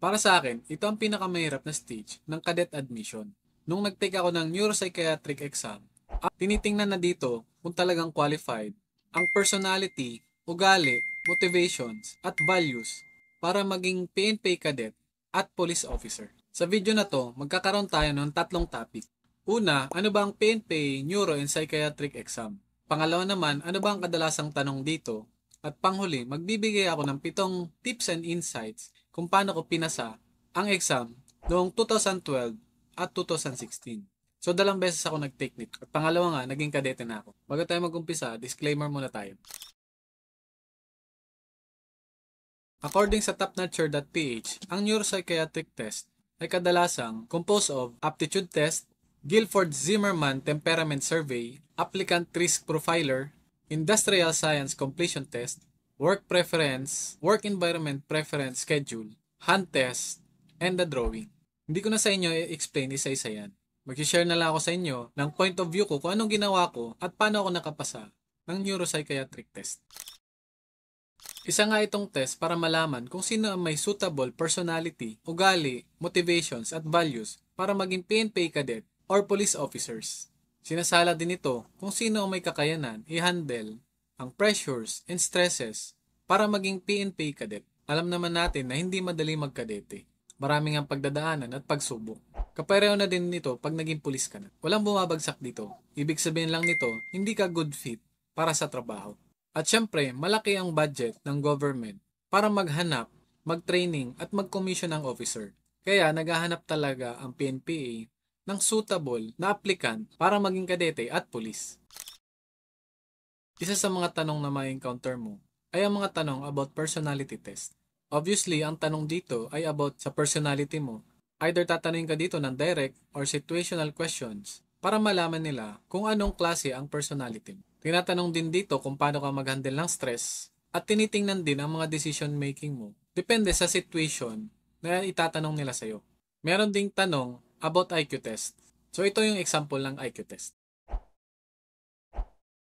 Para sa akin, ito ang pinakamahirap na stage ng cadet admission. Nung nag-take ako ng neuropsychiatric exam, tinitingnan na dito kung talagang qualified ang personality, ugali, motivations, at values para maging PNP cadet at police officer. Sa video na to, magkakaroon tayo ng tatlong topic. Una, ano ba ang PNP Neuro and Psychiatric Exam? Pangalawa naman, ano ba ang kadalasang tanong dito? At panghuli, magbibigay ako ng 7 tips and insights kung paano ko pinasa ang exam noong 2012 at 2016. So, 2 beses ako nag-take nito. At pangalawa nga, naging kadete na ako. Bago tayo mag-umpisa, disclaimer muna tayo. According sa topnotcher.ph, ang neuropsychiatric test ay kadalasang composed of aptitude test, Guilford-Zimmermann Temperament Survey, Applicant Risk Profiler, Industrial Science Completion Test, Work Preference, Work Environment Preference Schedule, Hand Test, and the Drawing. Hindi ko na sa inyo i-explain isa-isa yan. Mag-share na lang ako sa inyo ng point of view ko kung anong ginawa ko at paano ako nakapasa ng neuropsychiatric test. Isa nga itong test para malaman kung sino ang may suitable personality, ugali, motivations at values para maging PNP cadet or police officers. Sinasala din ito kung sino ang may kakayanan i-handle ang pressures and stresses para maging PNP cadet. Alam naman natin na hindi madali magkadete. Maraming ang pagdadaanan at pagsubok. Kapareho na din nito pag naging pulis ka na. Walang bumabagsak dito. Ibig sabihin lang nito, hindi ka good fit para sa trabaho. At syempre, malaki ang budget ng government para maghanap, mag-training at mag-commission ng officer. Kaya naghahanap talaga ang PNPA ng suitable na applicant para maging kadete at pulis. Isa sa mga tanong na ma-encounter mo ay ang mga tanong about personality test. Obviously, ang tanong dito ay about sa personality mo. Either tatanungin ka dito ng direct or situational questions para malaman nila kung anong klase ang personality mo. Tinatanong din dito kung paano ka mag-handle ng stress at tinitingnan din ang mga decision making mo. Depende sa situation na itatanong nila sa'yo. Meron ding tanong about IQ test. So ito yung example ng IQ test.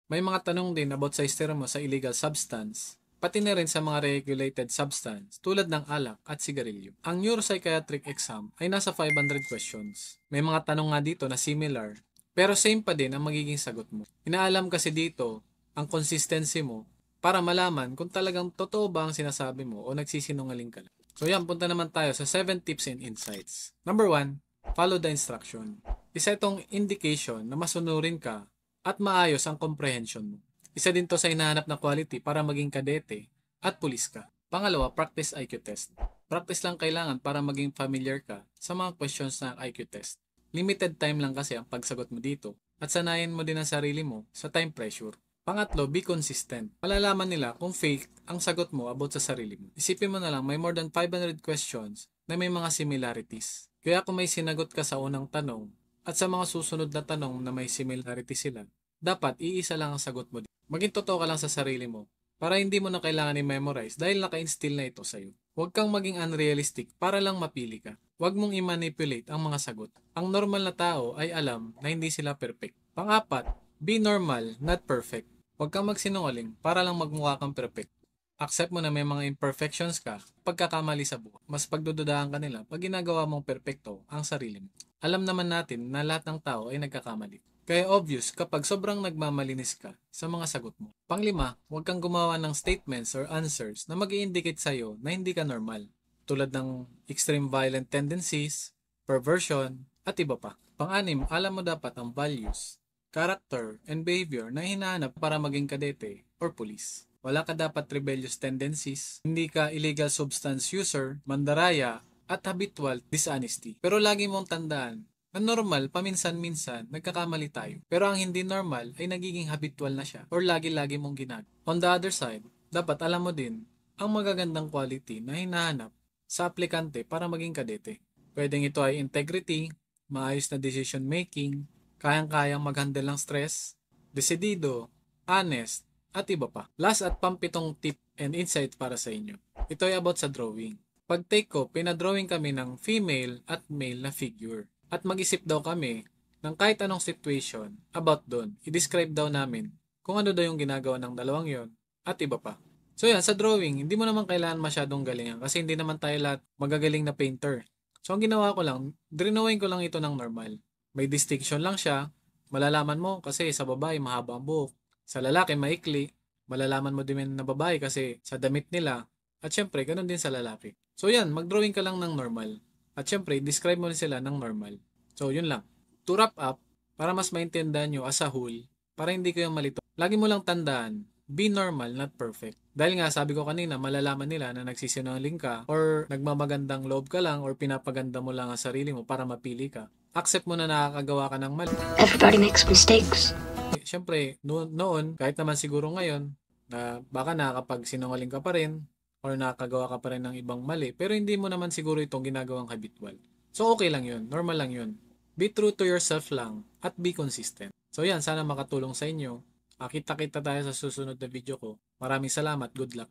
May mga tanong din about sa history mo sa illegal substance, pati na rin sa mga regulated substance tulad ng alak at sigarilyo. Ang neuropsychiatric exam ay nasa 500 questions. May mga tanong nga dito na similar, pero same pa din ang magiging sagot mo. Inaalam kasi dito ang consistency mo para malaman kung talagang totoo ba ang sinasabi mo o nagsisinungaling ka lang. So yan, punta naman tayo sa 7 tips and insights. Number 1, follow the instruction. Isa itong indication na masunurin ka at maayos ang comprehension mo. Isa din to sa hinahanap na quality para maging kadete at pulis ka. Pangalawa, practice IQ test. Practice lang kailangan para maging familiar ka sa mga questions ng IQ test. Limited time lang kasi ang pagsagot mo dito at sanayin mo din ang sarili mo sa time pressure. Pangatlo, be consistent. Malalaman nila kung fake ang sagot mo about sa sarili mo. Isipin mo na lang may more than 500 questions na may mga similarities. Kaya kung may sinagot ka sa unang tanong at sa mga susunod na tanong na may similarity sila, dapat iisa lang ang sagot mo. Maging totoo ka lang sa sarili mo para hindi mo na kailangan i-memorize dahil naka-instill na ito sa'yo. Huwag kang maging unrealistic para lang mapili ka. Huwag mong i-manipulate ang mga sagot. Ang normal na tao ay alam na hindi sila perfect. Pang-apat, be normal, not perfect. Huwag kang magsinungaling para lang magmukha kang perfect. Accept mo na may mga imperfections ka pagkakamali sa buhay. Mas pagdududahan ka nila pag ginagawa mong perfecto ang sarili mo. Alam naman natin na lahat ng tao ay nagkakamali. Kaya obvious kapag sobrang nagmamalinis ka sa mga sagot mo. Panglima, huwag kang gumawa ng statements or answers na mag-i-indicate sa'yo na hindi ka normal. Tulad ng extreme violent tendencies, perversion, at iba pa. Pang-anim, alam mo dapat ang values, character, and behavior na hinahanap para maging kadete or police. Wala ka dapat rebellious tendencies, hindi ka illegal substance user, mandaraya, at habitual dishonesty. Pero lagi mong tandaan, na normal, paminsan-minsan, nagkakamali tayo. Pero ang hindi normal ay nagiging habitual na siya or lagi-lagi mong ginagawa. On the other side, dapat alam mo din ang magagandang quality na hinahanap sa aplikante para maging kadete. Pwedeng ito ay integrity, maayos na decision making, kayang-kayang mag-handle ng stress, desidido, honest, at iba pa. Last at pampitong tip and insight para sa inyo. Ito ay about sa drawing. Pag take ko, pinadrawing kami ng female at male na figure. At mag-isip daw kami ng kahit anong situation about doon. I-describe daw namin kung ano daw yung ginagawa ng dalawang yon at iba pa. So yan, sa drawing, hindi mo naman kailangan masyadong galingan kasi hindi naman tayo lahat magagaling na painter. So ang ginawa ko lang, drinawin ko lang ito ng normal. May distinction lang siya, malalaman mo kasi sa babae mahaba ang buhok, sa lalaki maikli, malalaman mo din na babae kasi sa damit nila, at syempre ganun din sa lalaki. So yan, mag-drawing ka lang ng normal. At syempre, describe mo rin sila ng normal. So yun lang. To wrap up, para mas maintindihan nyo as a whole, para hindi kayo malito, lagi mo lang tandaan, be normal, not perfect. Dahil nga sabi ko kanina, malalaman nila na nagsisinungaling ka or nagmamagandang loob ka lang or pinapaganda mo lang ang sarili mo para mapili ka. Accept mo na nakakagawa ka ng mali. Everybody makes mistakes. Siyempre, noon, kahit naman siguro ngayon, na baka nakakapagsinungaling ka pa rin or nakakagawa ka pa rin ng ibang mali, pero hindi mo naman siguro itong ginagawang habitual. So okay lang yun, normal lang yun. Be true to yourself lang at be consistent. So yan, sana makatulong sa inyo. Kita-kita tayo sa susunod na video ko. Maraming salamat. Good luck.